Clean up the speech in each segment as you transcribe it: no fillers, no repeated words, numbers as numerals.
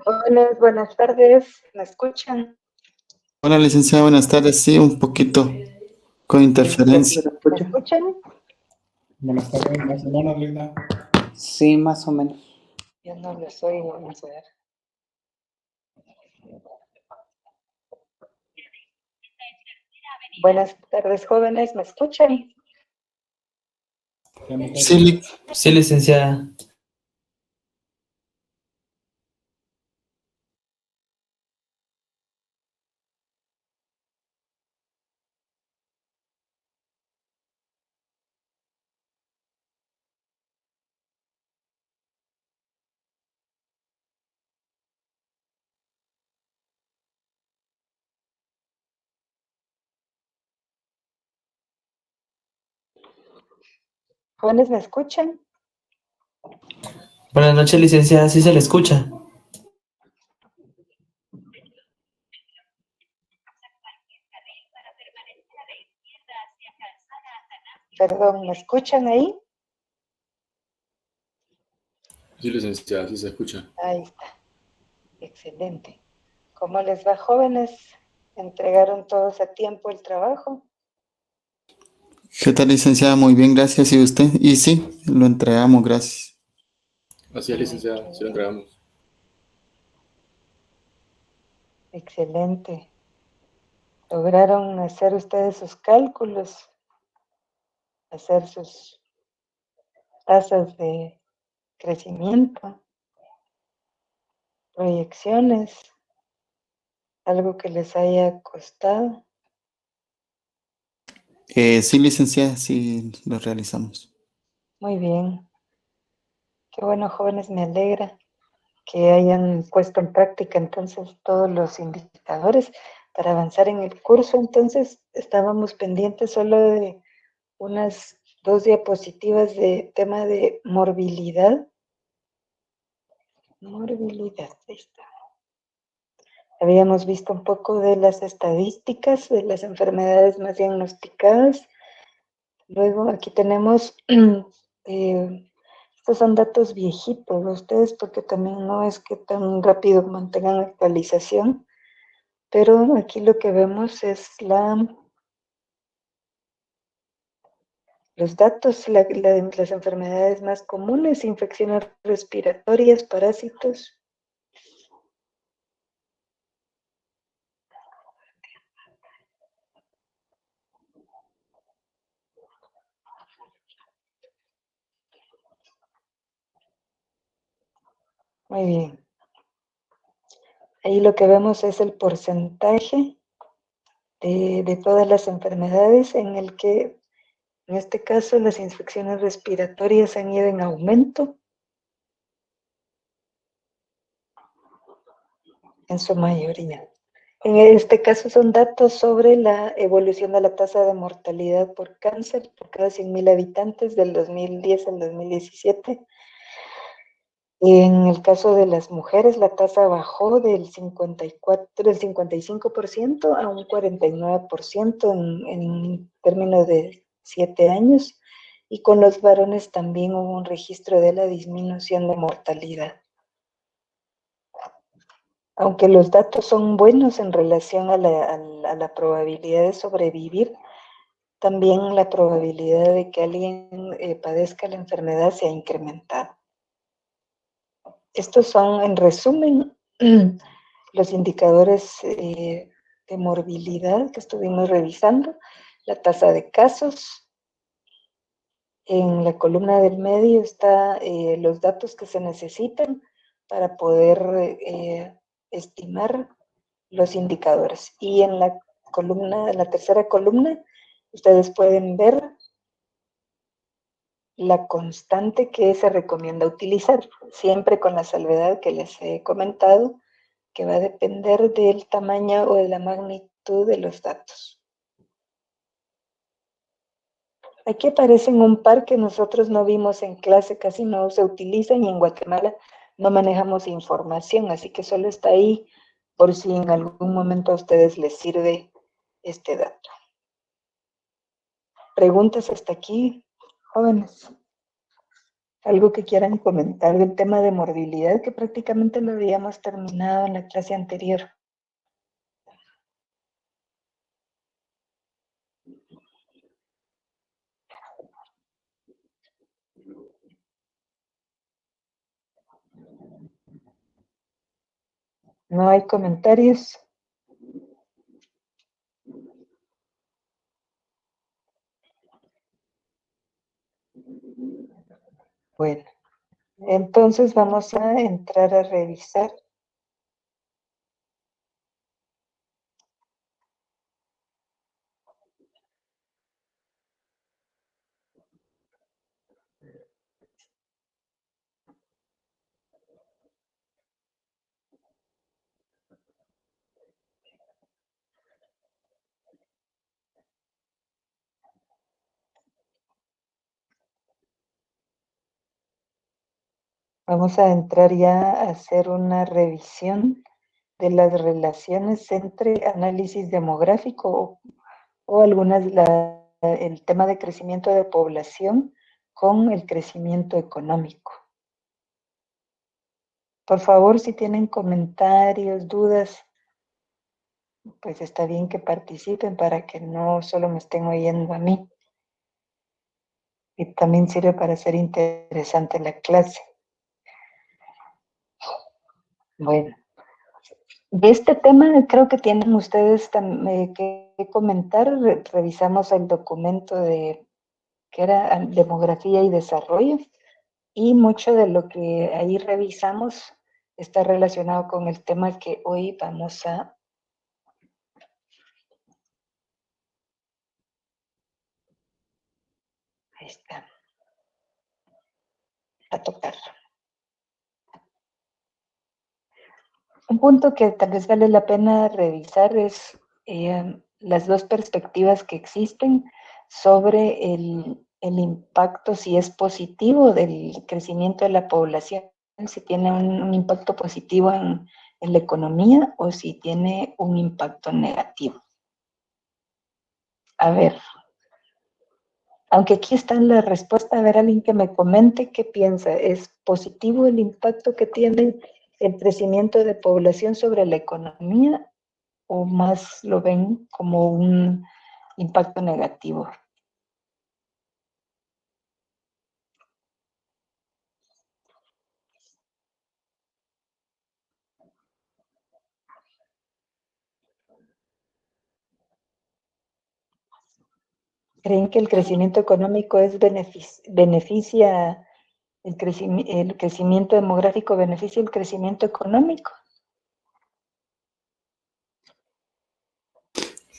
Hola, buenas tardes, ¿me escuchan? Hola, licenciada, buenas tardes. Sí, un poquito con interferencia. ¿Me escuchan? Buenas tardes, más o menos, Linda. Sí, más o menos. Yo no les oigo, vamos a ver. Buenas tardes, jóvenes, ¿me escuchan? Sí, Sí, licenciada. ¿Jóvenes, me escuchan? Buenas noches, licenciada. Sí se le escucha. Perdón, ¿me escuchan ahí? Sí, licenciada, sí se escucha. Ahí está, excelente. ¿Cómo les va, jóvenes? ¿Entregaron todos a tiempo el trabajo? ¿qué tal, licenciada? Muy bien, gracias. ¿Y usted? Y sí, lo entregamos, gracias. Así es, licenciada, sí lo entregamos. Excelente. ¿Lograron hacer ustedes sus cálculos? ¿Hacer sus tasas de crecimiento? ¿Proyecciones? ¿Algo que les haya costado? Sí, licenciada, sí lo realizamos. Muy bien. Qué bueno, jóvenes, me alegra que hayan puesto en práctica entonces todos los indicadores para avanzar en el curso. Entonces, estábamos pendientes solo de unas 2 diapositivas de tema de morbilidad. Morbilidad, ahí está. Habíamos visto un poco de las estadísticas de las enfermedades más diagnosticadas. Luego aquí tenemos, estos son datos viejitos de ustedes porque también no es que tan rápido mantengan actualización, pero aquí lo que vemos es los datos, las enfermedades más comunes, infecciones respiratorias, parásitos. Muy bien. Ahí lo que vemos es el porcentaje de todas las enfermedades en el que, en este caso, las infecciones respiratorias han ido en aumento en su mayoría. En este caso son datos sobre la evolución de la tasa de mortalidad por cáncer por cada 100.000 habitantes del 2010 al 2017. En el caso de las mujeres, la tasa bajó del 55% a un 49% en términos de 7 años, y con los varones también hubo un registro de la disminución de mortalidad. Aunque los datos son buenos en relación a la probabilidad de sobrevivir, también la probabilidad de que alguien padezca la enfermedad se ha incrementado. Estos son, en resumen, los indicadores de morbilidad que estuvimos revisando, la tasa de casos. En la columna del medio está los datos que se necesitan para poder estimar los indicadores. Y en la tercera columna, ustedes pueden ver la constante que se recomienda utilizar, siempre con la salvedad que les he comentado, que va a depender del tamaño o de la magnitud de los datos. Aquí aparecen un par que nosotros no vimos en clase, casi no se utilizan, y en Guatemala no manejamos información, así que solo está ahí por si en algún momento a ustedes les sirve este dato. ¿Preguntas hasta aquí, jóvenes? Algo que quieran comentar del tema de morbilidad, que prácticamente lo habíamos terminado en la clase anterior. ¿No hay comentarios? Bueno, entonces vamos a entrar a revisar. Vamos a entrar ya a hacer una revisión de las relaciones entre análisis demográfico o algunas, el tema de crecimiento de población con el crecimiento económico. Por favor, si tienen comentarios, dudas, pues está bien que participen para que no solo me estén oyendo a mí. Y también sirve para hacer interesante la clase. Bueno, de este tema creo que tienen ustedes que comentar. Revisamos el documento que era Demografía y Desarrollo, y mucho de lo que ahí revisamos está relacionado con el tema que hoy vamos a tocar. Un punto que tal vez vale la pena revisar es las dos perspectivas que existen sobre el impacto, si es positivo, del crecimiento de la población, si tiene un impacto positivo en la economía o si tiene un impacto negativo. A ver, aunque aquí está la respuesta, a ver, alguien que me comente qué piensa. ¿Es positivo el impacto que tiene el crecimiento de población sobre la economía o más lo ven como un impacto negativo? ¿Creen que el crecimiento económico beneficia el crecimiento demográfico, beneficia el crecimiento económico?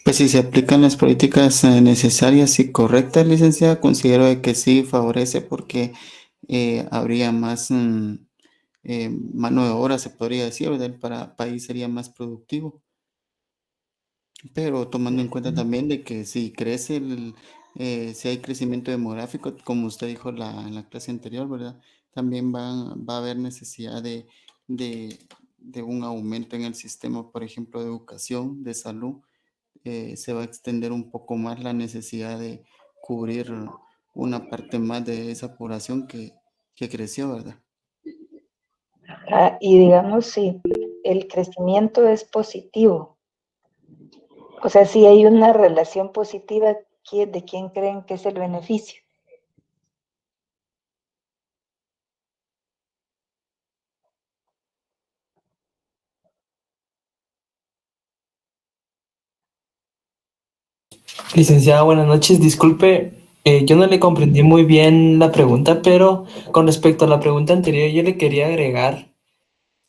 Pues si se aplican las políticas necesarias y correctas, licenciada, considero de que sí favorece porque habría más mano de obra, se podría decir, ¿verdad? Para el país sería más productivo. Pero tomando en cuenta también de que si crece si hay crecimiento demográfico, como usted dijo en la clase anterior, ¿verdad? También va a haber necesidad de, de un aumento en el sistema, por ejemplo, de educación, de salud. Se va a extender un poco más la necesidad de cubrir una parte más de esa población que creció, ¿verdad? Y digamos, si el crecimiento es positivo, o sea, si hay una relación positiva, ¿de quién creen que es el beneficio? Licenciada, buenas noches. Disculpe, yo no le comprendí muy bien la pregunta, pero con respecto a la pregunta anterior, yo le quería agregar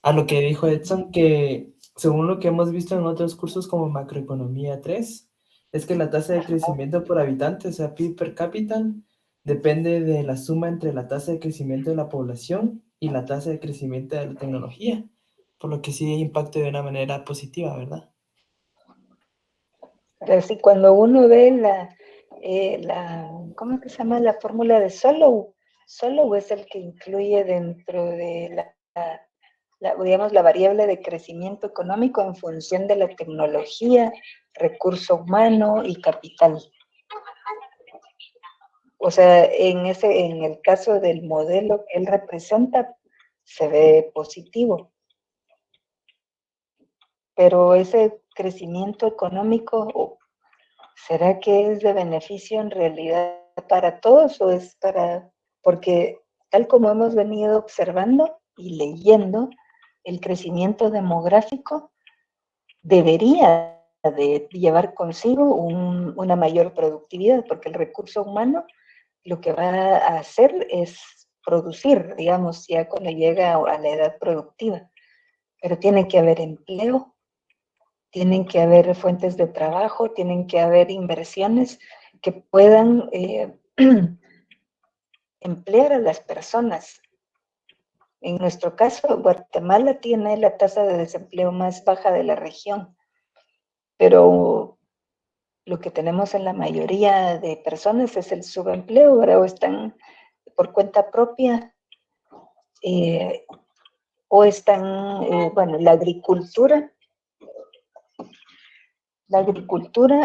a lo que dijo Edson, que según lo que hemos visto en otros cursos como Macroeconomía 3, es que la tasa de crecimiento por habitante, o sea, PIB per cápita, depende de la suma entre la tasa de crecimiento de la población y la tasa de crecimiento de la tecnología, por lo que sí impacta de una manera positiva, ¿verdad? Así cuando uno ve ¿cómo que se llama? La fórmula de Solow. Solow es el que incluye dentro de digamos, la variable de crecimiento económico en función de la tecnología, recurso humano y capital. O sea, en el caso del modelo que él representa, se ve positivo. Pero ese crecimiento económico, ¿será que es de beneficio en realidad para todos o es porque tal como hemos venido observando y leyendo, el crecimiento demográfico debería de llevar consigo una mayor productividad, porque el recurso humano lo que va a hacer es producir, digamos, ya cuando llega a la edad productiva. Pero tiene que haber empleo, tienen que haber fuentes de trabajo, tienen que haber inversiones que puedan emplear a las personas. En nuestro caso, Guatemala tiene la tasa de desempleo más baja de la región, pero lo que tenemos en la mayoría de personas es el subempleo, ¿verdad? O están por cuenta propia, o están, bueno, la agricultura,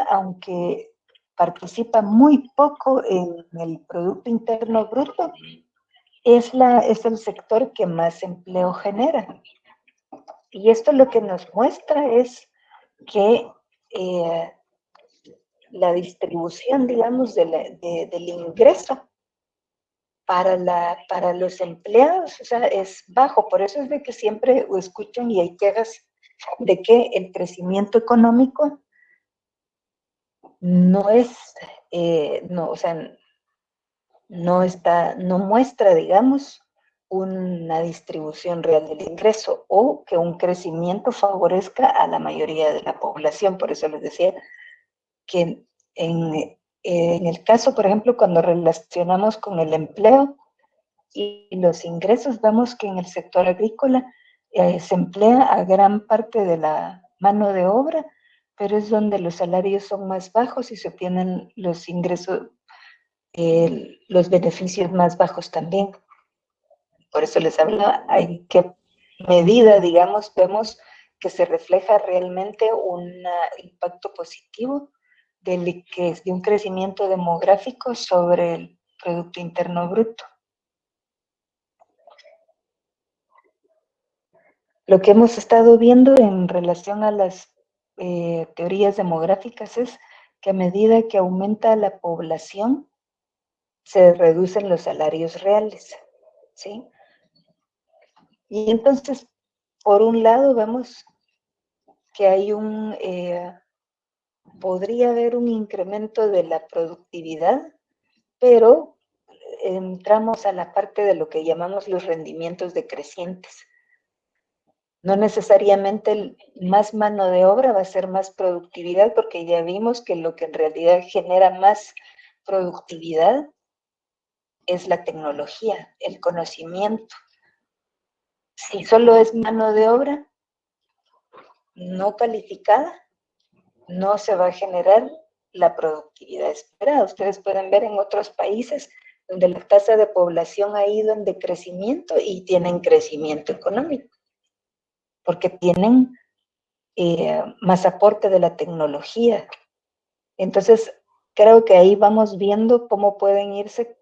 aunque participa muy poco en el Producto Interno Bruto, es el sector que más empleo genera. Y esto lo que nos muestra es que la distribución, digamos, del ingreso para los empleados, o sea, es bajo. Por eso es de que siempre escuchan y hay quejas de que el crecimiento económico no es, no, o sea, no muestra, digamos, una distribución real del ingreso o que un crecimiento favorezca a la mayoría de la población. Por eso les decía que en el caso, por ejemplo, cuando relacionamos con el empleo y los ingresos, vemos que en el sector agrícola se emplea a gran parte de la mano de obra, pero es donde los salarios son más bajos y se obtienen los ingresos, los beneficios más bajos también. Por eso les hablaba, en qué medida, digamos, vemos que se refleja realmente un impacto positivo de un crecimiento demográfico sobre el Producto Interno Bruto. Lo que hemos estado viendo en relación a las teorías demográficas es que a medida que aumenta la población, se reducen los salarios reales, ¿sí? Y entonces, por un lado, vemos que hay podría haber un incremento de la productividad, pero entramos a la parte de lo que llamamos los rendimientos decrecientes. No necesariamente más mano de obra va a ser más productividad, porque ya vimos que lo que en realidad genera más productividad es la tecnología, el conocimiento. Si solo es mano de obra no calificada, no se va a generar la productividad esperada. Ustedes pueden ver en otros países donde la tasa de población ha ido en decrecimiento y tienen crecimiento económico, porque tienen más aporte de la tecnología. Entonces, creo que ahí vamos viendo cómo pueden irse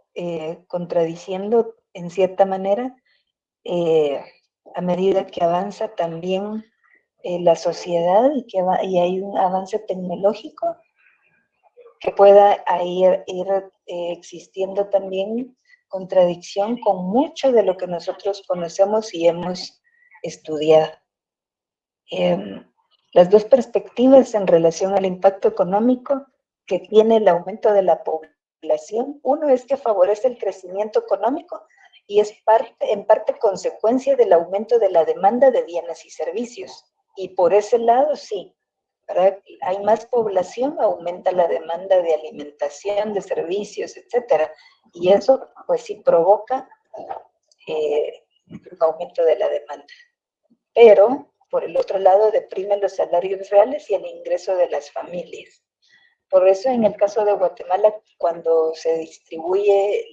contradiciendo en cierta manera a medida que avanza también la sociedad y hay un avance tecnológico que pueda ir existiendo también contradicción con mucho de lo que nosotros conocemos y hemos estudiado. Las dos perspectivas en relación al impacto económico que tiene el aumento de la población, uno es que favorece el crecimiento económico y es en parte consecuencia del aumento de la demanda de bienes y servicios. Y por ese lado, sí, ¿verdad? Hay más población, aumenta la demanda de alimentación, de servicios, etcétera. Y eso, pues sí, provoca un aumento de la demanda. Pero, por el otro lado, deprime los salarios reales y el ingreso de las familias. Por eso, en el caso de Guatemala, cuando se distribuye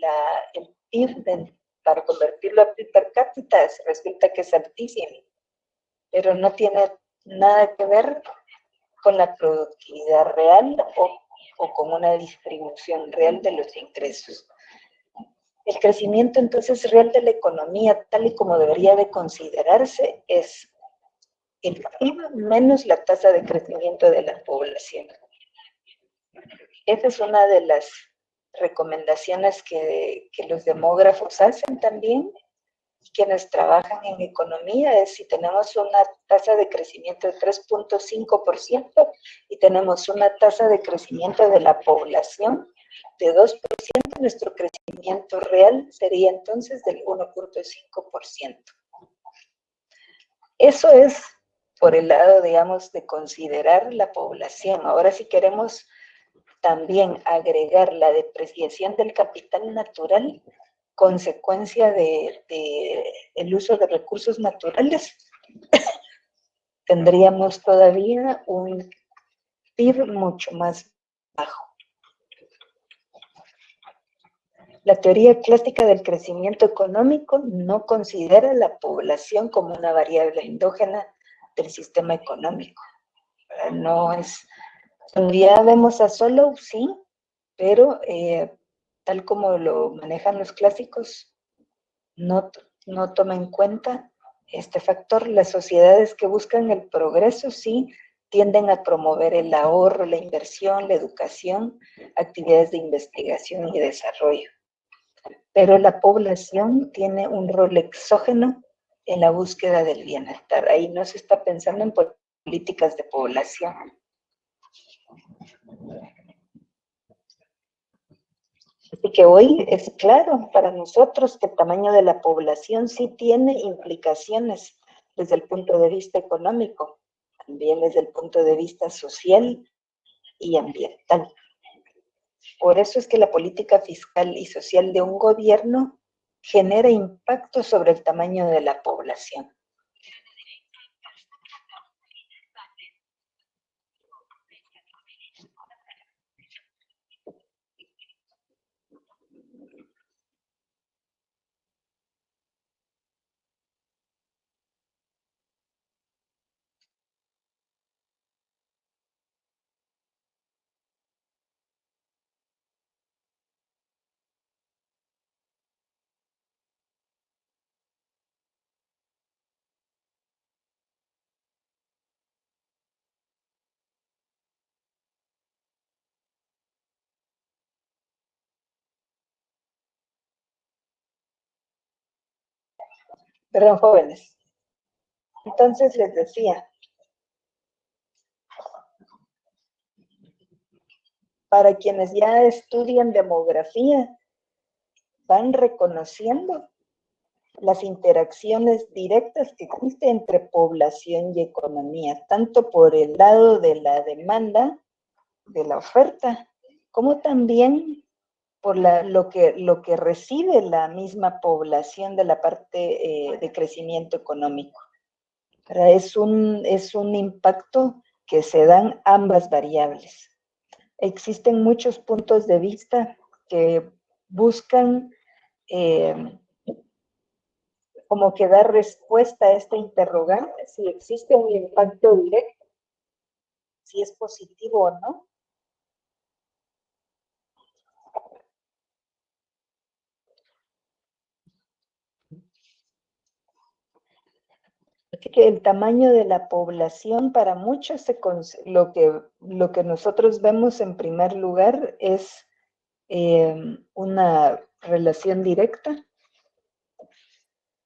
el PIB para convertirlo a PIB per cápita, resulta que es altísimo, pero no tiene nada que ver con la productividad real o o con una distribución real de los ingresos. El crecimiento entonces real de la economía, tal y como debería de considerarse, es el PIB menos la tasa de crecimiento de la población. Esa es una de las recomendaciones que los demógrafos hacen también, quienes trabajan en economía, es si tenemos una tasa de crecimiento de 3.5% y tenemos una tasa de crecimiento de la población de 2%, nuestro crecimiento real sería entonces del 1.5%. Eso es por el lado, digamos, de considerar la población. Ahora, si queremos también agregar la depreciación del capital natural, consecuencia de el uso de recursos naturales, tendríamos todavía un PIB mucho más bajo. La teoría clásica del crecimiento económico no considera la población como una variable endógena del sistema económico. No es, ya vemos a Solow, sí, pero tal como lo manejan los clásicos, no toma en cuenta este factor. Las sociedades que buscan el progreso sí tienden a promover el ahorro, la inversión, la educación, actividades de investigación y desarrollo. Pero la población tiene un rol exógeno en la búsqueda del bienestar. Ahí no se está pensando en políticas de población. Así que hoy es claro para nosotros que el tamaño de la población sí tiene implicaciones desde el punto de vista económico, también desde el punto de vista social y ambiental. Por eso es que la política fiscal y social de un gobierno genera impacto sobre el tamaño de la población. Perdón, jóvenes. Entonces les decía, para quienes ya estudian demografía, van reconociendo las interacciones directas que existen entre población y economía, tanto por el lado de la demanda, de la oferta, como también por lo que recibe la misma población de la parte de crecimiento económico. Es un impacto que se dan ambas variables. Existen muchos puntos de vista que buscan como que dar respuesta a esta interrogante, si existe un impacto directo, si es positivo o no. Así que el tamaño de la población para muchos, lo que nosotros vemos en primer lugar es una relación directa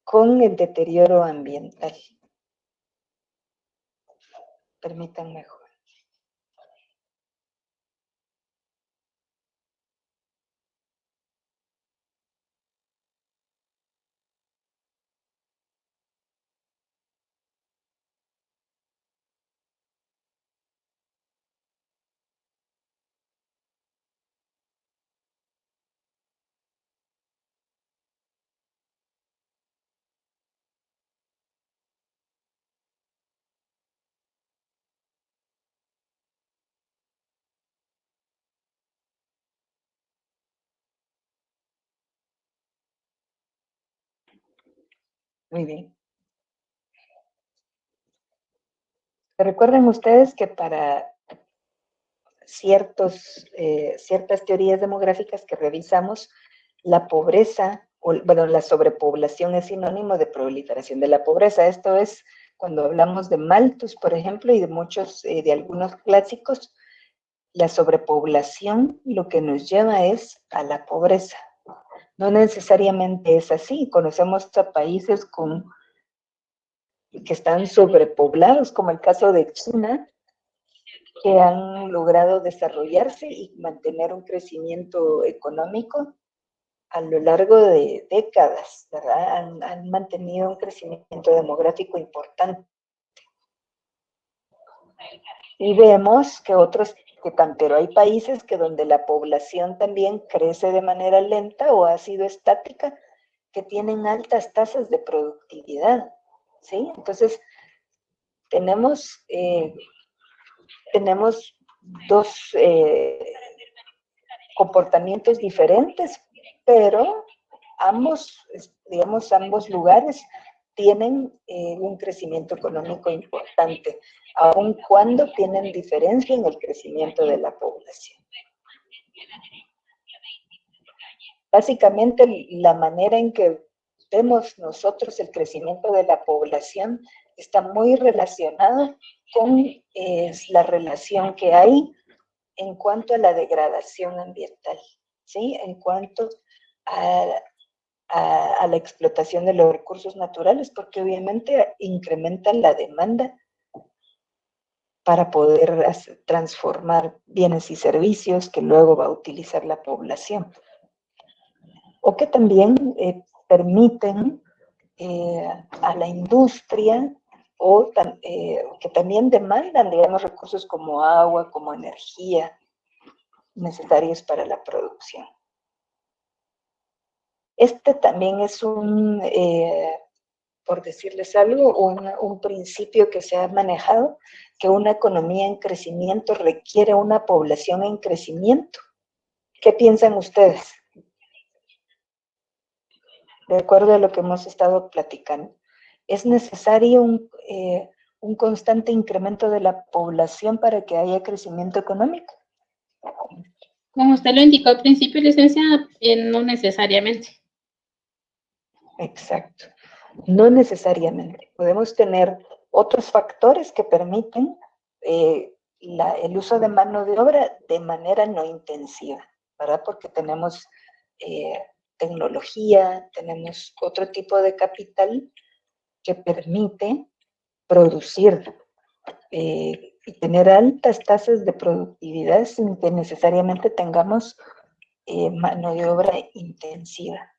con el deterioro ambiental. Permítanme. Muy bien. Recuerden ustedes que para ciertas teorías demográficas que revisamos, la pobreza, la sobrepoblación es sinónimo de proliferación de la pobreza. Esto es cuando hablamos de Malthus, por ejemplo, y de muchos, de algunos clásicos, la sobrepoblación lo que nos lleva es a la pobreza. No necesariamente es así. Conocemos a países que están sobrepoblados, como el caso de China, que han logrado desarrollarse y mantener un crecimiento económico a lo largo de décadas, ¿verdad? Han mantenido un crecimiento demográfico importante. Y vemos que pero hay países que donde la población también crece de manera lenta o ha sido estática, que tienen altas tasas de productividad, ¿sí? Entonces, tenemos dos comportamientos diferentes, pero ambos lugares tienen un crecimiento económico importante, aun cuando tienen diferencia en el crecimiento de la población. Básicamente, la manera en que vemos nosotros el crecimiento de la población está muy relacionada con la relación que hay en cuanto a la degradación ambiental, ¿sí? En cuanto a la explotación de los recursos naturales, porque obviamente incrementan la demanda para poder transformar bienes y servicios que luego va a utilizar la población. O que también permiten a la industria o que también demandan, digamos, recursos como agua, como energía, necesarios para la producción. Este también es por decirles algo, un principio que se ha manejado, que una economía en crecimiento requiere una población en crecimiento. ¿Qué piensan ustedes? De acuerdo a lo que hemos estado platicando, ¿es necesario un constante incremento de la población para que haya crecimiento económico? Como usted lo indicó al principio, licenciada, no necesariamente. Exacto. No necesariamente. Podemos tener otros factores que permiten el uso de mano de obra de manera no intensiva, ¿verdad? Porque tenemos tecnología, tenemos otro tipo de capital que permite producir y tener altas tasas de productividad sin que necesariamente tengamos mano de obra intensiva.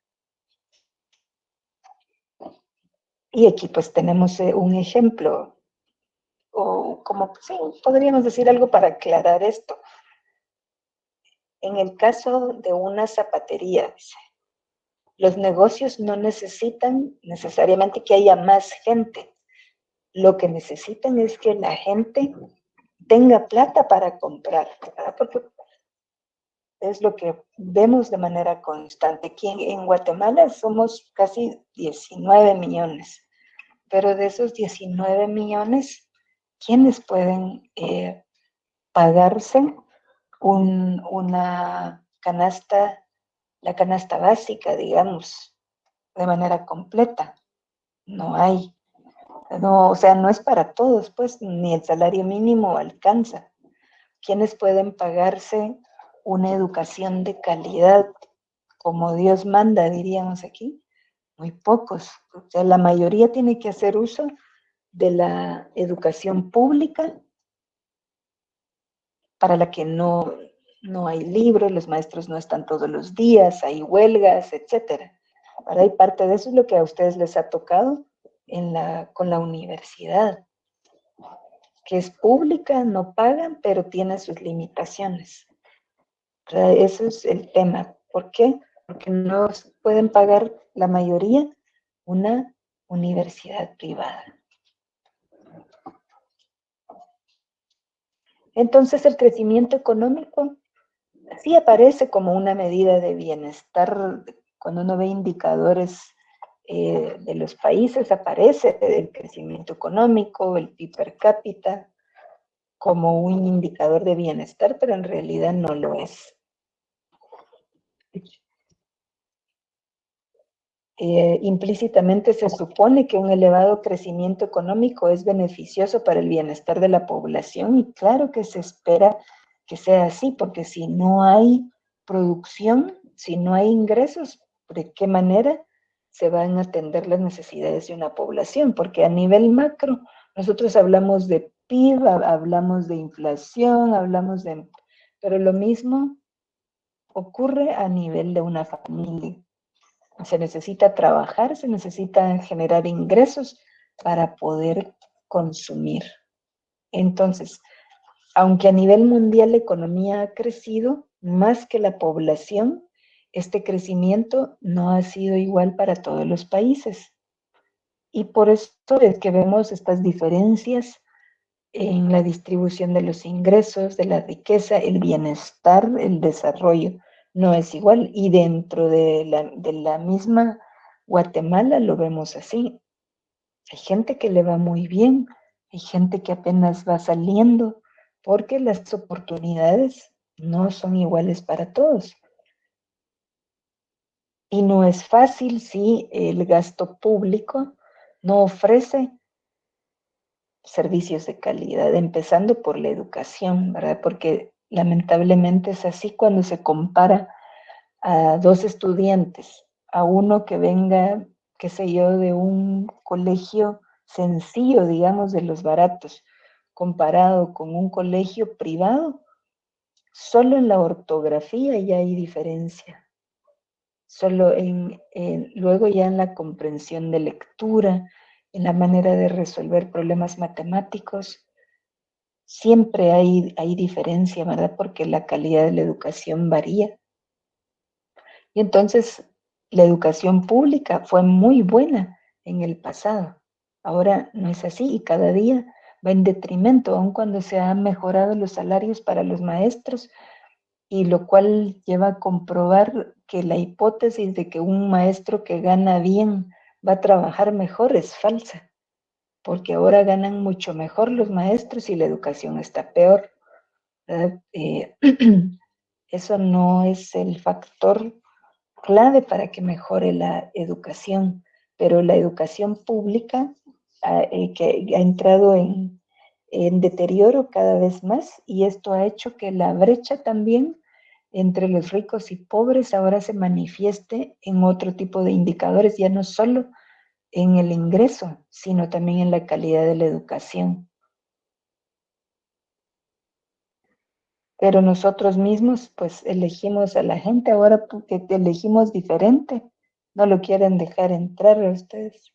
Y aquí pues tenemos un ejemplo, o como, sí, podríamos decir algo para aclarar esto. En el caso de una zapatería, los negocios no necesitan necesariamente que haya más gente. Lo que necesitan es que la gente tenga plata para comprar, ¿verdad? Porque es lo que vemos de manera constante. Aquí en Guatemala somos casi 19 millones, pero de esos 19 millones, ¿quiénes pueden pagarse la canasta básica, digamos, de manera completa? No hay. No, o sea, no es para todos, pues, ni el salario mínimo alcanza. ¿Quiénes pueden pagarse una educación de calidad como Dios manda, diríamos aquí? Muy pocos. O sea, la mayoría tiene que hacer uso de la educación pública, para la que no hay libros, los maestros no están todos los días, hay huelgas, etc. Ahora, y parte de eso es lo que a ustedes les ha tocado con la universidad, que es pública, no pagan, pero tiene sus limitaciones. Ese es el tema. ¿Por qué? Porque no pueden pagar la mayoría una universidad privada. Entonces, el crecimiento económico sí aparece como una medida de bienestar. Cuando uno ve indicadores de los países, aparece el crecimiento económico, el PIB per cápita, como un indicador de bienestar, pero en realidad no lo es. Implícitamente se supone que un elevado crecimiento económico es beneficioso para el bienestar de la población, y claro que se espera que sea así, porque si no hay producción, si no hay ingresos, ¿de qué manera se van a atender las necesidades de una población? Porque a nivel macro, nosotros hablamos de PIB, hablamos de inflación, pero lo mismo ocurre a nivel de una familia. Se necesita trabajar, se necesita generar ingresos para poder consumir. Entonces, aunque a nivel mundial la economía ha crecido más que la población, este crecimiento no ha sido igual para todos los países. Y por eso es que vemos estas diferencias en la distribución de los ingresos, de la riqueza, el bienestar, el desarrollo. No es igual, y dentro de la misma Guatemala lo vemos así. Hay gente que le va muy bien, hay gente que apenas va saliendo, porque las oportunidades no son iguales para todos. Y no es fácil si el gasto público no ofrece servicios de calidad, empezando por la educación, ¿verdad? Porque lamentablemente es así cuando se compara a dos estudiantes, a uno que venga, qué sé yo, de un colegio sencillo, digamos, de los baratos, comparado con un colegio privado, solo en la ortografía ya hay diferencia. Solo luego ya en la comprensión de lectura, en la manera de resolver problemas matemáticos, siempre hay diferencia, ¿verdad? Porque la calidad de la educación varía. Y entonces la educación pública fue muy buena en el pasado. Ahora no es así, y cada día va en detrimento, aun cuando se han mejorado los salarios para los maestros, y lo cual lleva a comprobar que la hipótesis de que un maestro que gana bien va a trabajar mejor es falsa, porque ahora ganan mucho mejor los maestros y la educación está peor. Eso no es el factor clave para que mejore la educación, pero la educación pública que ha entrado en deterioro cada vez más, y esto ha hecho que la brecha también entre los ricos y pobres ahora se manifieste en otro tipo de indicadores, ya no solo en el ingreso, sino también en la calidad de la educación. Pero nosotros mismos, pues, elegimos a la gente ahora porque elegimos diferente. No lo quieren dejar entrar a ustedes.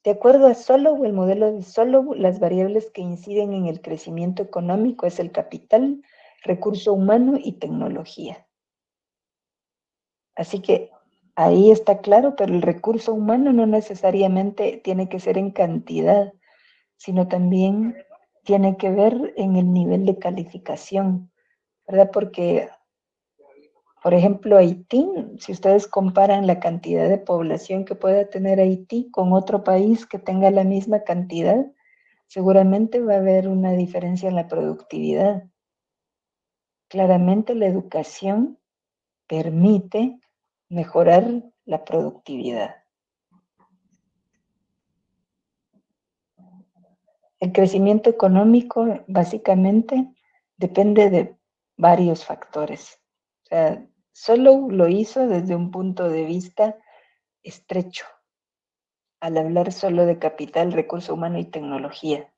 De acuerdo a Solow, el modelo de Solow, las variables que inciden en el crecimiento económico es el capital, recurso humano y tecnología. Así que ahí está claro, pero el recurso humano no necesariamente tiene que ser en cantidad, sino también tiene que ver en el nivel de calificación, ¿verdad? Porque, por ejemplo, Haití, si ustedes comparan la cantidad de población que pueda tener Haití con otro país que tenga la misma cantidad, seguramente va a haber una diferencia en la productividad. Claramente la educación permite mejorar la productividad. El crecimiento económico básicamente depende de varios factores. O sea, solo lo hizo desde un punto de vista estrecho, al hablar solo de capital, recurso humano y tecnología,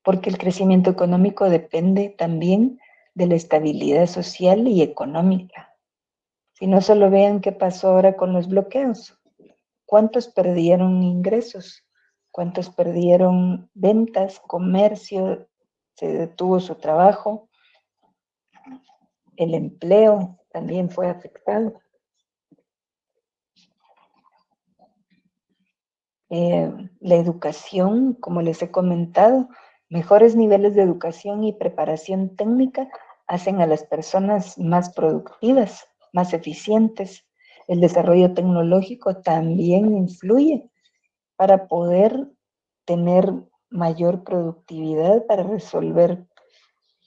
porque el crecimiento económico depende también de la estabilidad social y económica. Si no, solo vean qué pasó ahora con los bloqueos. ¿Cuántos perdieron ingresos? ¿Cuántos perdieron ventas, comercio? Se detuvo su trabajo. El empleo también fue afectado. La educación, como les he comentado, mejores niveles de educación y preparación técnica hacen a las personas más productivas, más eficientes. El desarrollo tecnológico también influye para poder tener mayor productividad para resolver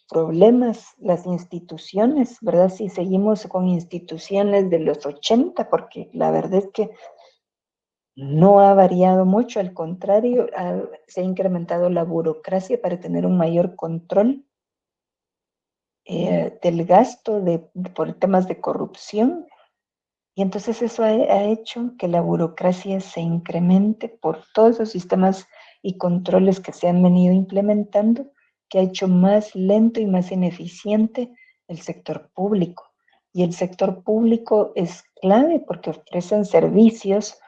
problemas, las instituciones, ¿verdad? Si seguimos con instituciones de los 80, porque la verdad es que no ha variado mucho, al contrario, se ha incrementado la burocracia para tener un mayor control del gasto por temas de corrupción. Y entonces eso ha hecho que la burocracia se incremente por todos esos sistemas y controles que se han venido implementando, que ha hecho más lento y más ineficiente el sector público. Y el sector público es clave porque ofrecen servicios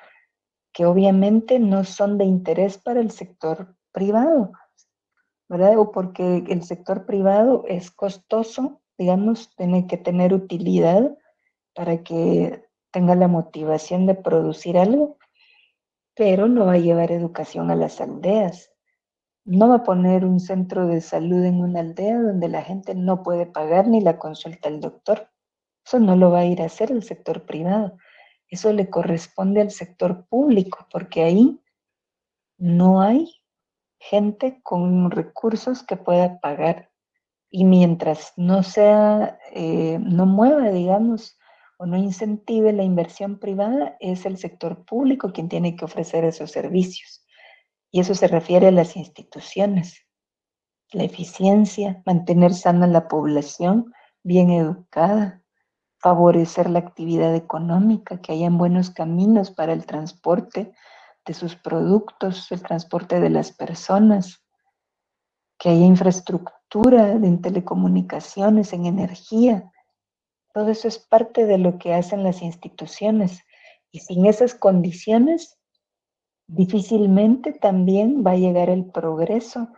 que obviamente no son de interés para el sector privado, ¿verdad? O porque el sector privado es costoso, digamos, tiene que tener utilidad para que tenga la motivación de producir algo, pero no va a llevar educación a las aldeas. No va a poner un centro de salud en una aldea donde la gente no puede pagar ni la consulta al doctor. Eso no lo va a ir a hacer el sector privado. Eso le corresponde al sector público, porque ahí no hay gente con recursos que pueda pagar. Y mientras no no mueva, digamos, o no incentive la inversión privada, es el sector público quien tiene que ofrecer esos servicios. Y eso se refiere a las instituciones, la eficiencia, mantener sana la población, bien educada, favorecer la actividad económica, que hayan buenos caminos para el transporte de sus productos, el transporte de las personas, que haya infraestructura en telecomunicaciones, en energía. Todo eso es parte de lo que hacen las instituciones. Y sin esas condiciones, difícilmente también va a llegar el progreso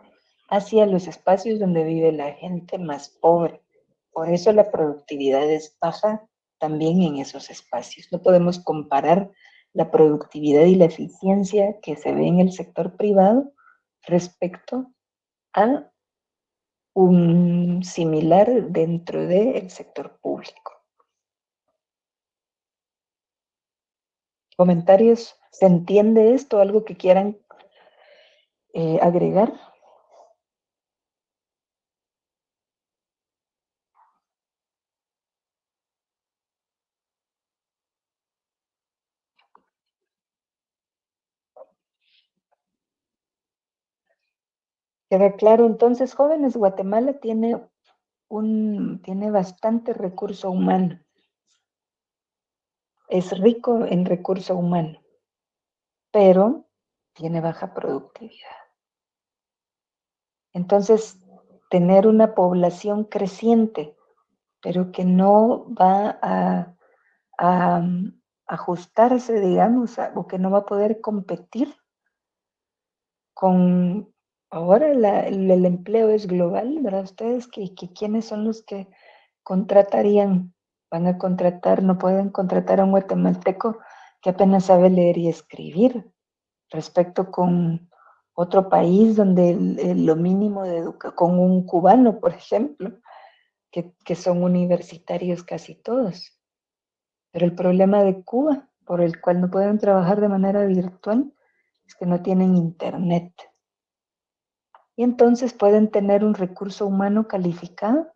hacia los espacios donde vive la gente más pobre. Por eso la productividad es baja también en esos espacios. No podemos comparar la productividad y la eficiencia que se ve en el sector privado respecto a un similar dentro del sector público. ¿Comentarios? ¿Se entiende esto? ¿Algo que quieran agregar? ¿Queda claro entonces, jóvenes? Guatemala tiene bastante recurso humano. Es rico en recurso humano, pero tiene baja productividad. Entonces, tener una población creciente, pero que no va a ajustarse, digamos, o que no va a poder competir con... Ahora el empleo es global, ¿verdad? Ustedes, ¿quiénes son los que contratarían? Van a contratar, no pueden contratar a un guatemalteco que apenas sabe leer y escribir, respecto con otro país donde lo mínimo de educación, con un cubano, por ejemplo, que son universitarios casi todos. Pero el problema de Cuba, por el cual no pueden trabajar de manera virtual, es que no tienen internet. Y entonces pueden tener un recurso humano calificado,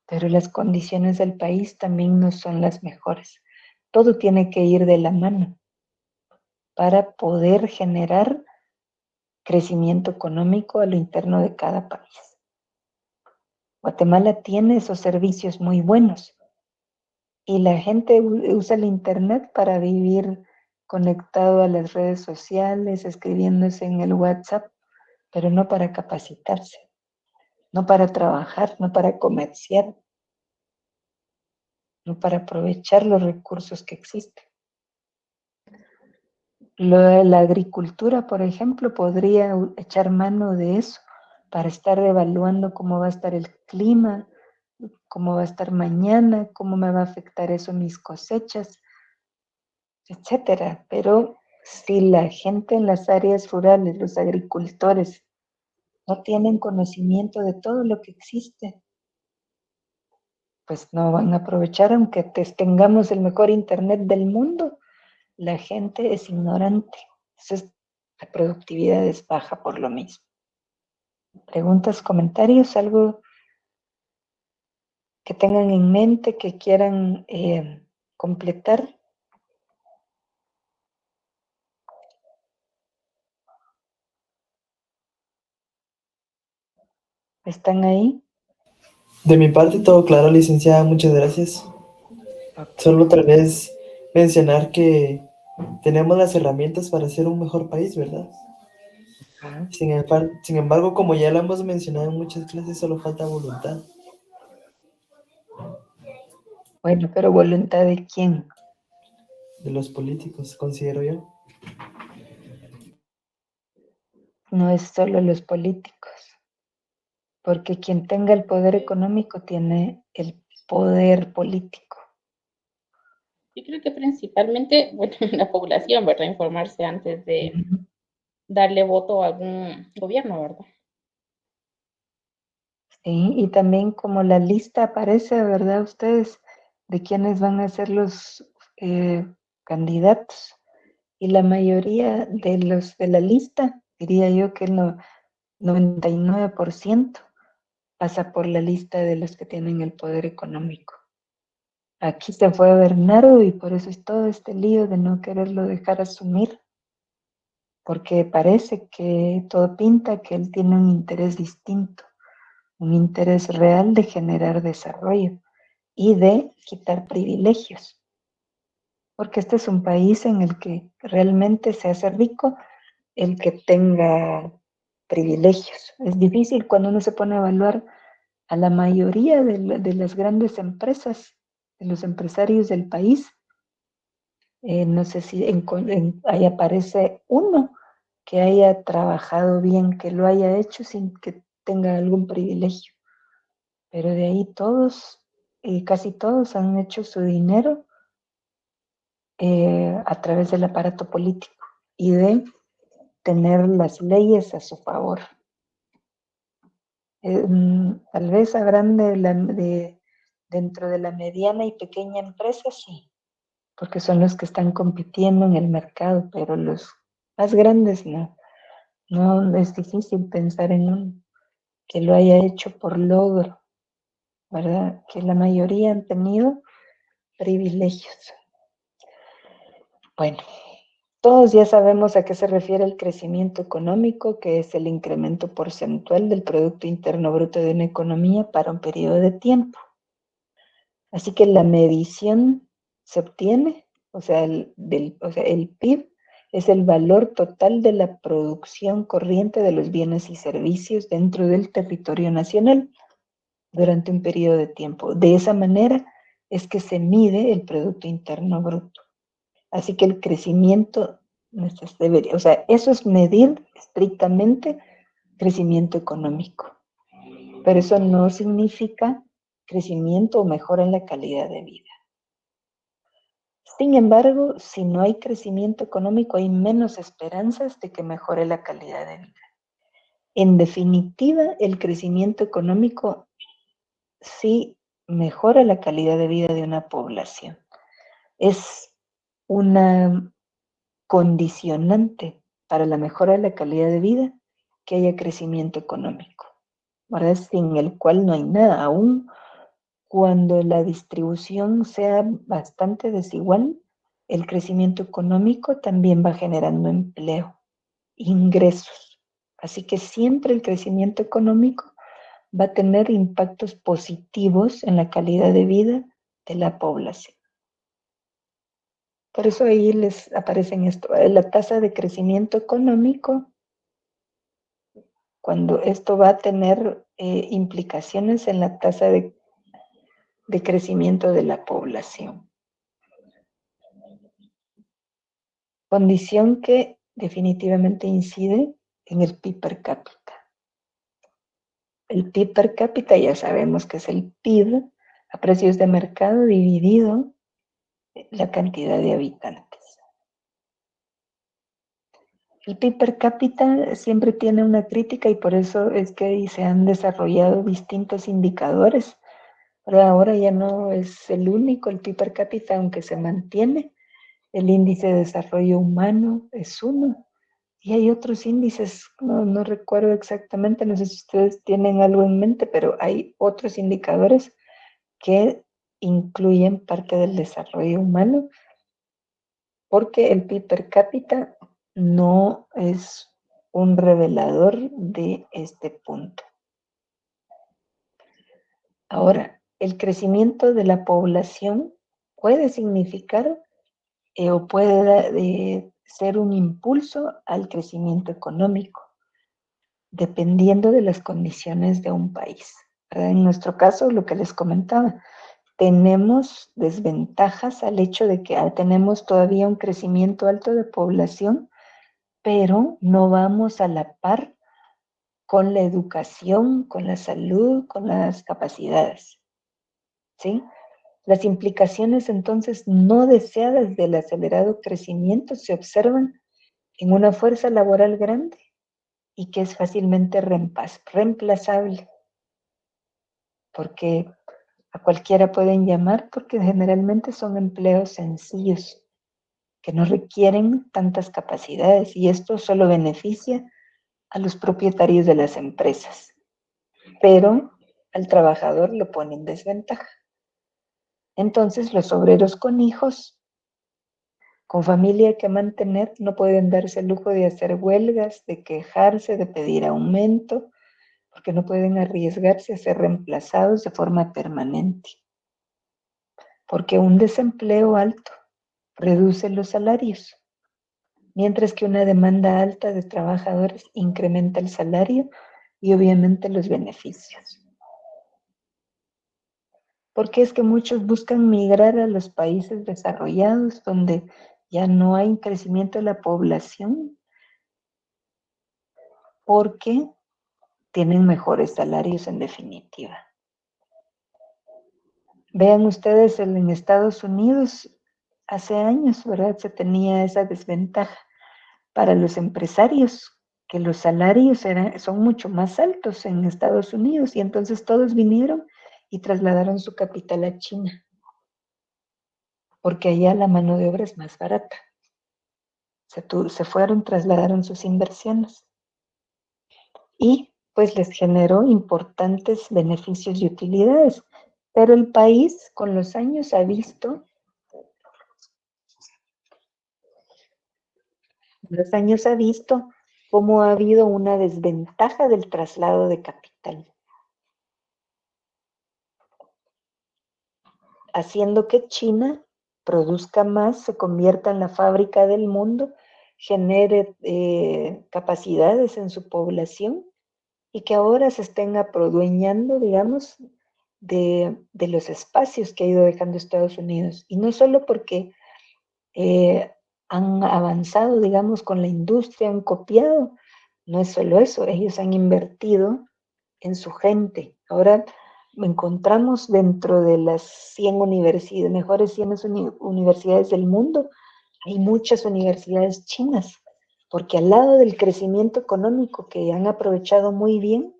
pero las condiciones del país también no son las mejores. Todo tiene que ir de la mano para poder generar crecimiento económico a lo interno de cada país. Guatemala tiene esos servicios muy buenos y la gente usa el internet para vivir conectado a las redes sociales, escribiéndose en el WhatsApp, pero no para capacitarse, no para trabajar, no para comerciar, no para aprovechar los recursos que existen. La agricultura, por ejemplo, podría echar mano de eso para estar evaluando cómo va a estar el clima, cómo va a estar mañana, cómo me va a afectar eso mis cosechas, etcétera. Pero si la gente en las áreas rurales, los agricultores, no tienen conocimiento de todo lo que existe, pues no van a aprovechar, aunque tengamos el mejor internet del mundo, la gente es ignorante. Entonces, La productividad es baja por lo mismo. ¿Preguntas, comentarios, algo que tengan en mente, que quieran completar? ¿Están ahí? De mi parte, todo claro, licenciada, muchas gracias. Ok. Solo tal vez mencionar que tenemos las herramientas para ser un mejor país, ¿verdad? Ajá. Sin embargo, como ya lo hemos mencionado en muchas clases, solo falta voluntad. Bueno, pero ¿voluntad de quién? De los políticos, considero yo. No es solo los políticos, porque quien tenga el poder económico tiene el poder político. Yo creo que principalmente, bueno, la población, ¿verdad? Informarse antes de Ujú. darle voto a algún gobierno, ¿verdad? Sí, y también como la lista aparece, ¿verdad? Ustedes, de quiénes van a ser los candidatos. Y la mayoría de los de la lista, diría yo que el 99% pasa por la lista de los que tienen el poder económico. Aquí se fue Bernardo y por eso es todo este lío de no quererlo dejar asumir, porque parece que todo pinta que él tiene un interés distinto, un interés real de generar desarrollo y de quitar privilegios, porque este es un país en el que realmente se hace rico el que tenga privilegios. Es difícil cuando uno se pone a evaluar a la mayoría de las grandes empresas, de los empresarios del país. No sé si ahí aparece uno que haya trabajado bien, que lo haya hecho sin que tenga algún privilegio. Pero de ahí todos, casi todos han hecho su dinero a través del aparato político y de tener las leyes a su favor. Tal vez habrán dentro de la mediana y pequeña empresa, sí, porque son los que están compitiendo en el mercado, pero los más grandes no. No es difícil pensar en uno que lo haya hecho por logro, ¿verdad? Que la mayoría han tenido privilegios. Bueno, todos ya sabemos a qué se refiere el crecimiento económico, que es el incremento porcentual del Producto Interno Bruto de una economía para un periodo de tiempo. Así que la medición se obtiene, o sea, el PIB es el valor total de la producción corriente de los bienes y servicios dentro del territorio nacional durante un periodo de tiempo. De esa manera es que se mide el Producto Interno Bruto. Así que el crecimiento, o sea, eso es medir estrictamente crecimiento económico. Pero eso no significa crecimiento o mejora en la calidad de vida. Sin embargo, si no hay crecimiento económico, hay menos esperanzas de que mejore la calidad de vida. En definitiva, el crecimiento económico sí mejora la calidad de vida de una población. Es una condicionante para la mejora de la calidad de vida que haya crecimiento económico, ¿verdad? Sin el cual no hay nada, aún cuando la distribución sea bastante desigual, el crecimiento económico también va generando empleo, ingresos. Así que siempre el crecimiento económico va a tener impactos positivos en la calidad de vida de la población. Por eso ahí les aparecen esto, la tasa de crecimiento económico, cuando esto va a tener implicaciones en la tasa de crecimiento de la población. Condición que definitivamente incide en el PIB per cápita. El PIB per cápita ya sabemos que es el PIB a precios de mercado dividido la cantidad de habitantes. El PIB per cápita siempre tiene una crítica y por eso es que se han desarrollado distintos indicadores. Pero ahora ya no es el único, el PIB per cápita, aunque se mantiene. El índice de desarrollo humano es uno Y hay otros índices, no recuerdo exactamente, no sé si ustedes tienen algo en mente, pero hay otros indicadores que incluyen parte del desarrollo humano, porque el PIB per cápita no es un revelador de este punto. Ahora, el crecimiento de la población puede significar o puede ser un impulso al crecimiento económico, dependiendo de las condiciones de un país, ¿verdad? En nuestro caso, lo que les comentaba, tenemos desventajas al hecho de que tenemos todavía un crecimiento alto de población, pero no vamos a la par con la educación, con la salud, con las capacidades, ¿sí? Las implicaciones entonces no deseadas del acelerado crecimiento se observan en una fuerza laboral grande y que es fácilmente reemplazable, porque a cualquiera pueden llamar porque generalmente son empleos sencillos que no requieren tantas capacidades y esto solo beneficia a los propietarios de las empresas, pero al trabajador lo pone en desventaja. Entonces los obreros con hijos, con familia que mantener, no pueden darse el lujo de hacer huelgas, de quejarse, de pedir aumento, porque no pueden arriesgarse a ser reemplazados de forma permanente. Porque un desempleo alto reduce los salarios, mientras que una demanda alta de trabajadores incrementa el salario y obviamente los beneficios. Porque es que muchos buscan migrar a los países desarrollados donde ya no hay crecimiento de la población, porque tienen mejores salarios en definitiva. Vean ustedes en Estados Unidos, hace años, ¿verdad? Se tenía esa desventaja para los empresarios, que los salarios son mucho más altos en Estados Unidos y entonces todos vinieron y trasladaron su capital a China, porque allá la mano de obra es más barata. Se fueron, trasladaron sus inversiones y pues les generó importantes beneficios y utilidades, pero el país con los años ha visto cómo ha habido una desventaja del traslado de capital, haciendo que China produzca más, se convierta en la fábrica del mundo, genere capacidades en su población y que ahora se estén aprodueñando, digamos, de los espacios que ha ido dejando Estados Unidos. Y no solo porque han avanzado, digamos, con la industria, han copiado, no es solo eso, ellos han invertido en su gente. Ahora encontramos dentro de las 100 universidades, mejores 100 universidades del mundo, hay muchas universidades chinas, porque al lado del crecimiento económico que han aprovechado muy bien,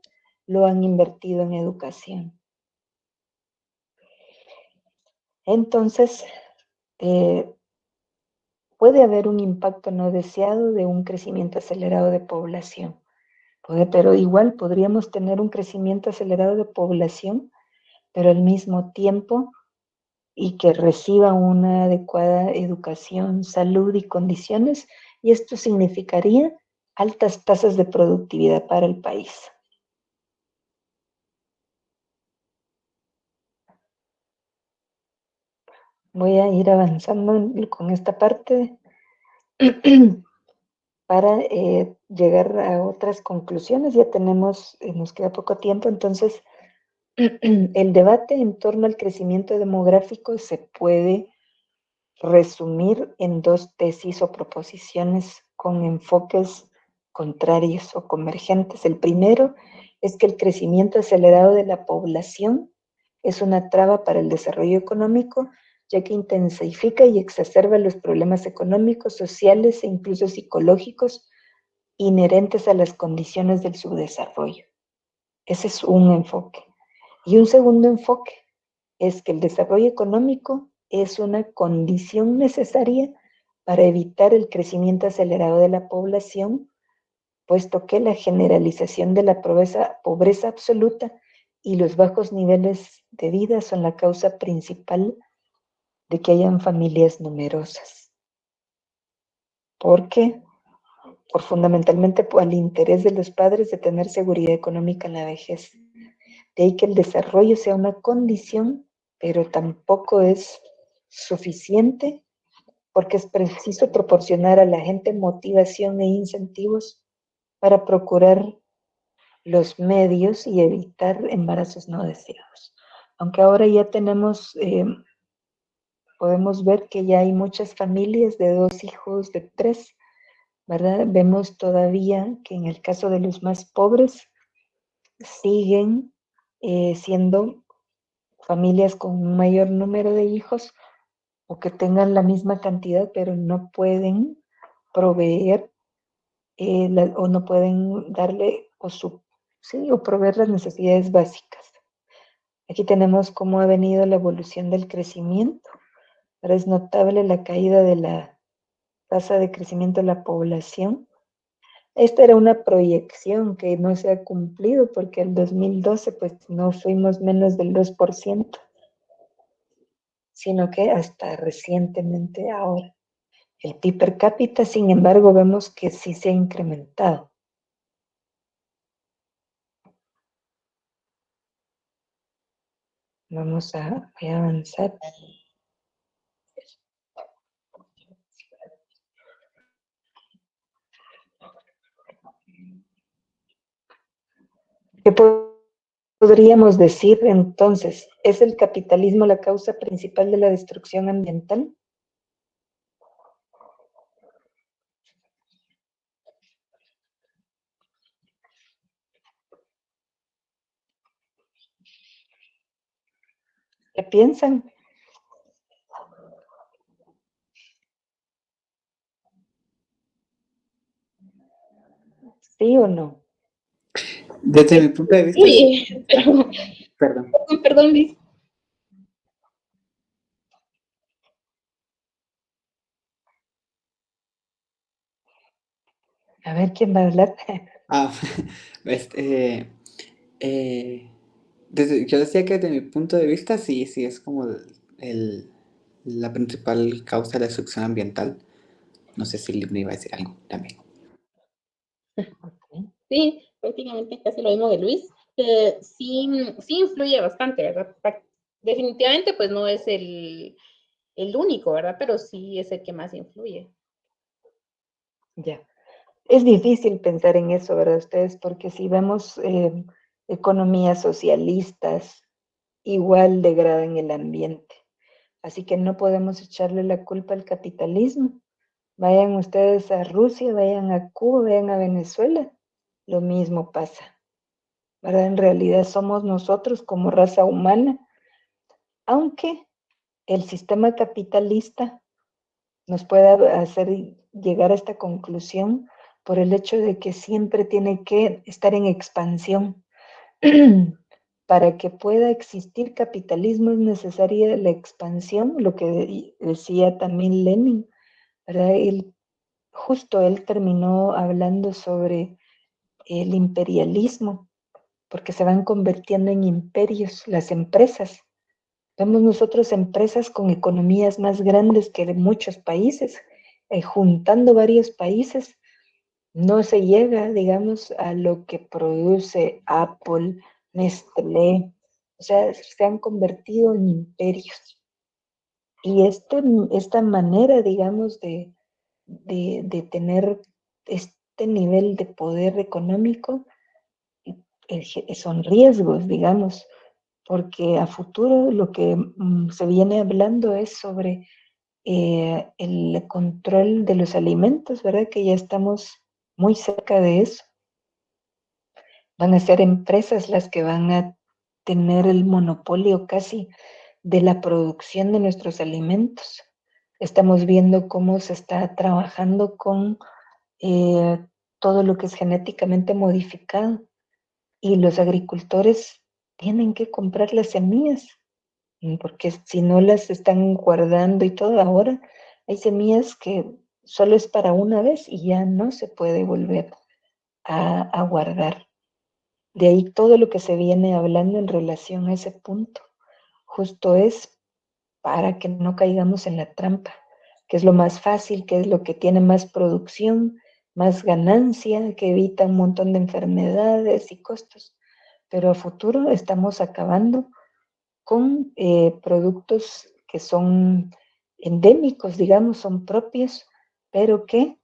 lo han invertido en educación. Entonces, puede haber un impacto no deseado de un crecimiento acelerado de población. Pero igual podríamos tener un crecimiento acelerado de población, pero al mismo tiempo y que reciba una adecuada educación, salud y condiciones, y esto significaría altas tasas de productividad para el país. Voy a ir avanzando con esta parte para llegar a otras conclusiones. Ya nos queda poco tiempo, entonces el debate en torno al crecimiento demográfico se puede resumir en dos tesis o proposiciones con enfoques contrarios o convergentes. El primero es que el crecimiento acelerado de la población es una traba para el desarrollo económico, ya que intensifica y exacerba los problemas económicos, sociales e incluso psicológicos inherentes a las condiciones del subdesarrollo. Ese es un enfoque. Y un segundo enfoque es que el desarrollo económico es una condición necesaria para evitar el crecimiento acelerado de la población, puesto que la generalización de la pobreza absoluta y los bajos niveles de vida son la causa principal de que hayan familias numerosas. ¿Por qué? Fundamentalmente por el interés de los padres de tener seguridad económica en la vejez. De ahí que el desarrollo sea una condición, pero tampoco es suficiente, porque es preciso proporcionar a la gente motivación e incentivos para procurar los medios y evitar embarazos no deseados. Aunque ahora ya tenemos, podemos ver que ya hay muchas familias de 2 hijos, de 3, ¿verdad? Vemos todavía que en el caso de los más pobres siguen siendo familias con un mayor número de hijos o que tengan la misma cantidad, pero no pueden proveer o no pueden darle o proveer las necesidades básicas. Aquí tenemos cómo ha venido la evolución del crecimiento. Ahora es notable la caída de la tasa de crecimiento de la población. Esta era una proyección que no se ha cumplido porque el 2012 pues no fuimos menos del 2%, sino que hasta recientemente ahora. El PIB per cápita, sin embargo, vemos que sí se ha incrementado. Voy a avanzar. ¿Qué podríamos decir entonces? ¿Es el capitalismo la causa principal de la destrucción ambiental? ¿Qué piensan? ¿Sí o no? Desde mi punto de vista, sí. Sí, pero, Perdón. perdón, Liz. A ver, ¿quién va a hablar? Ah, yo decía que desde mi punto de vista, sí es como la principal causa de la destrucción ambiental. No sé si me iba a decir algo también. Sí, prácticamente casi lo mismo de Luis. Sí, sí influye bastante, ¿verdad? Definitivamente, pues no es el único, ¿verdad? Pero sí es el que más influye. Ya. Es difícil pensar en eso, ¿verdad? Ustedes, porque si vemos economías socialistas, igual degradan el ambiente. Así que no podemos echarle la culpa al capitalismo. Vayan ustedes a Rusia, vayan a Cuba, vayan a Venezuela, lo mismo pasa, ¿verdad? En realidad somos nosotros como raza humana, aunque el sistema capitalista nos pueda hacer llegar a esta conclusión por el hecho de que siempre tiene que estar en expansión. Para que pueda existir capitalismo es necesaria la expansión, lo que decía también Lenin, ¿verdad? Justo él terminó hablando sobre el imperialismo, porque se van convirtiendo en imperios las empresas. Vemos nosotros empresas con economías más grandes que de muchos países, juntando varios países, no se llega, digamos, a lo que produce Apple, Nestlé, o sea, se han convertido en imperios. Y esta manera, digamos, de tener este nivel de poder económico son riesgos, digamos, porque a futuro lo que se viene hablando es sobre el control de los alimentos, ¿verdad? Que ya estamos muy cerca de eso. Van a ser empresas las que van a tener el monopolio casi de la producción de nuestros alimentos. Estamos viendo cómo se está trabajando con todo lo que es genéticamente modificado y los agricultores tienen que comprar las semillas, porque si no las están guardando y todo, ahora hay semillas que solo es para una vez y ya no se puede volver a guardar. De ahí todo lo que se viene hablando en relación a ese punto, justo es para que no caigamos en la trampa, que es lo más fácil, que es lo que tiene más producción, más ganancia, que evita un montón de enfermedades y costos. Pero a futuro estamos acabando con productos que son endémicos, digamos, son propios, pero que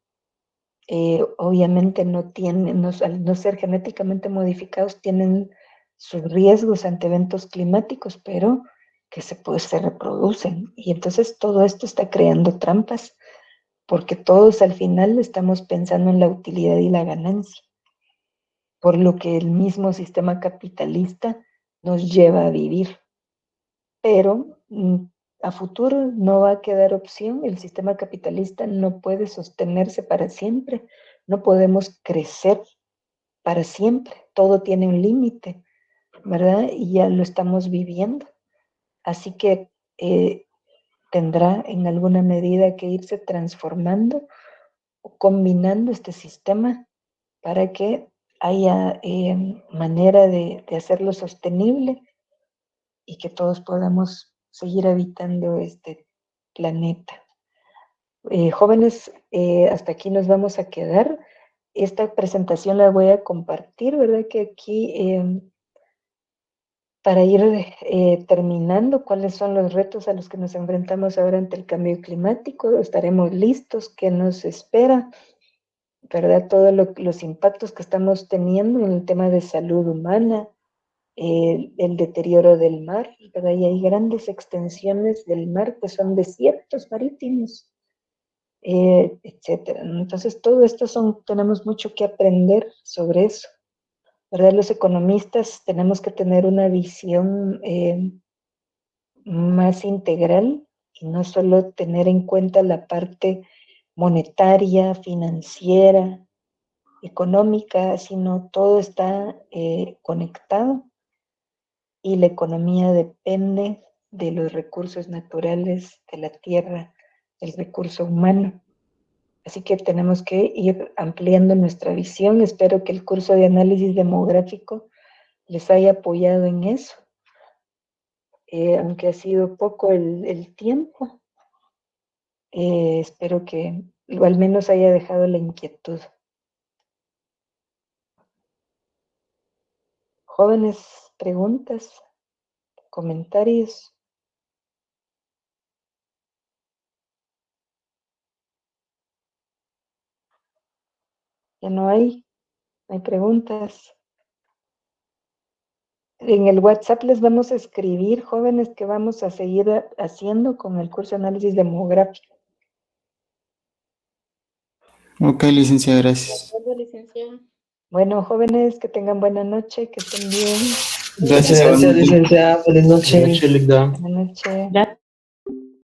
obviamente no tienen, al no ser genéticamente modificados, tienen sus riesgos ante eventos climáticos, pero que se reproducen. Y entonces todo esto está creando trampas, porque todos al final estamos pensando en la utilidad y la ganancia, por lo que el mismo sistema capitalista nos lleva a vivir. Pero a futuro no va a quedar opción, el sistema capitalista no puede sostenerse para siempre, no podemos crecer para siempre, todo tiene un límite, ¿verdad? Y ya lo estamos viviendo. Así que tendrá en alguna medida que irse transformando o combinando este sistema para que haya manera de hacerlo sostenible y que todos podamos seguir habitando este planeta. Jóvenes, hasta aquí nos vamos a quedar. Esta presentación la voy a compartir, ¿verdad? Que aquí, para ir terminando, cuáles son los retos a los que nos enfrentamos ahora ante el cambio climático, estaremos listos, qué nos espera, ¿verdad? Todos los impactos que estamos teniendo en el tema de salud humana, el deterioro del mar, ¿verdad? Y hay grandes extensiones del mar que son desiertos marítimos, etcétera. Entonces, todo esto tenemos mucho que aprender sobre eso, ¿verdad? Los economistas tenemos que tener una visión más integral y no solo tener en cuenta la parte monetaria, financiera, económica, sino todo está conectado. Y la economía depende de los recursos naturales, de la tierra, del recurso humano. Así que tenemos que ir ampliando nuestra visión. Espero que el curso de análisis demográfico les haya apoyado en eso, aunque ha sido poco el tiempo. Espero que al menos haya dejado la inquietud. Jóvenes, preguntas, comentarios. Ya no hay preguntas. En el WhatsApp les vamos a escribir, jóvenes, que vamos a seguir haciendo con el curso de análisis demográfico. Ok, licenciada, gracias. De acuerdo, licenciada. Bueno, jóvenes, que tengan buena noche, que estén bien. Gracias, Gracias, igualmente. licenciada. Buenas noches. Linda. Buenas noches. Gracias.